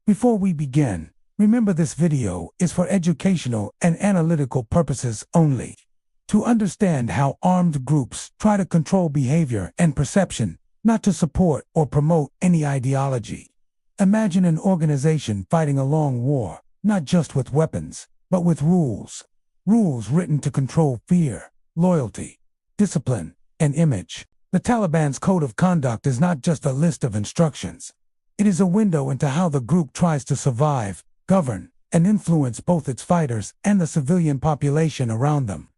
Before we begin, remember this video is for educational and analytical purposes only. To understand how armed groups try to control behavior and perception, not to support or promote any ideology. Imagine an organization fighting a long war, not just with weapons, but with rules. Rules written to control fear, loyalty, discipline, and image. The Taliban's Code of Conduct is not just a list of instructions. It is a window into how the group tries to survive, govern, and influence both its fighters and the civilian population around them.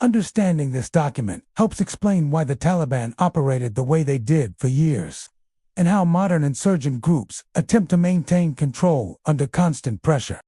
Understanding this document helps explain why the Taliban operated the way they did for years, and how modern insurgent groups attempt to maintain control under constant pressure.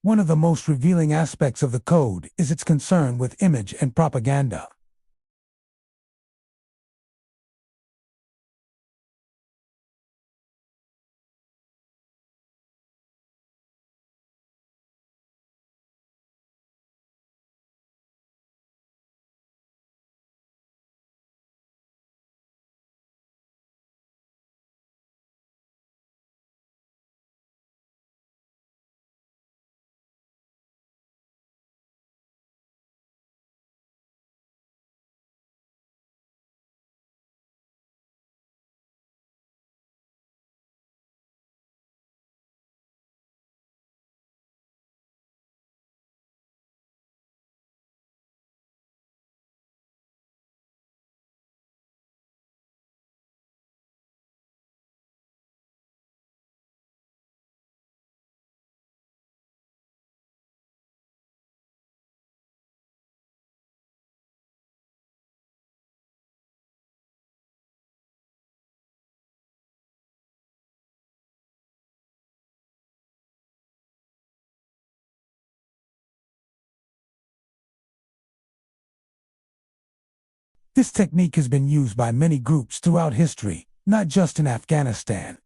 One of the most revealing aspects of the code is its concern with image and propaganda. This technique has been used by many groups throughout history, not just in Afghanistan.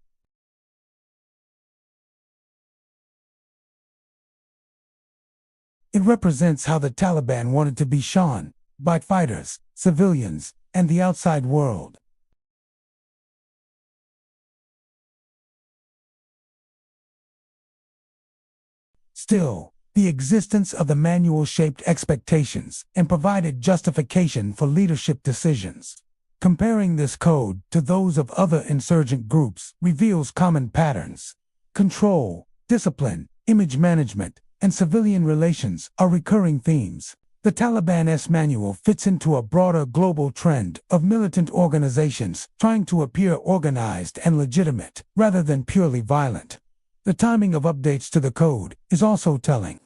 It represents how the Taliban wanted to be shown by fighters, civilians, and the outside world. Still, the existence of the manual shaped expectations and provided justification for leadership decisions. Comparing this code to those of other insurgent groups reveals common patterns. Control, discipline, image management, and civilian relations are recurring themes. The Taliban's manual fits into a broader global trend of militant organizations trying to appear organized and legitimate, rather than purely violent. The timing of updates to the code is also telling.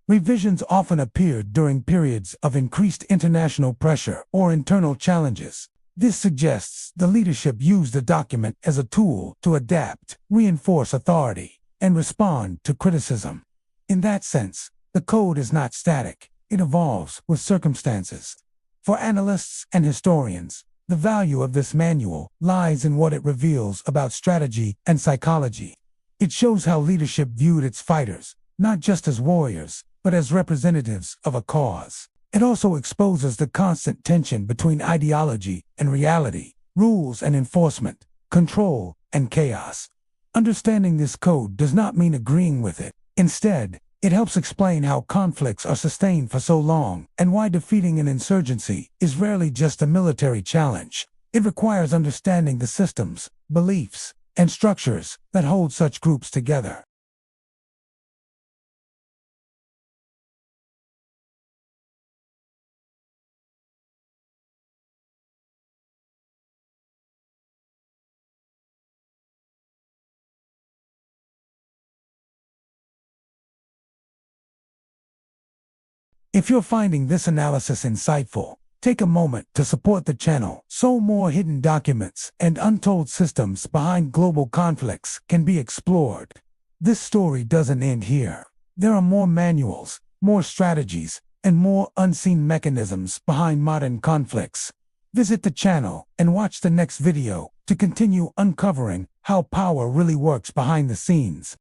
Revisions often appeared during periods of increased international pressure or internal challenges. This suggests the leadership used the document as a tool to adapt, reinforce authority, and respond to criticism. In that sense, the code is not static. It evolves with circumstances. For analysts and historians, the value of this manual lies in what it reveals about strategy and psychology. It shows how leadership viewed its fighters, not just as warriors, but as representatives of a cause. It also exposes the constant tension between ideology and reality, rules and enforcement, control and chaos. Understanding this code does not mean agreeing with it. Instead, it helps explain how conflicts are sustained for so long and why defeating an insurgency is rarely just a military challenge. It requires understanding the systems, beliefs, and structures that hold such groups together. If you're finding this analysis insightful, take a moment to support the channel so more hidden documents and untold systems behind global conflicts can be explored. This story doesn't end here. There are more manuals, more strategies, and more unseen mechanisms behind modern conflicts. Visit the channel and watch the next video to continue uncovering how power really works behind the scenes.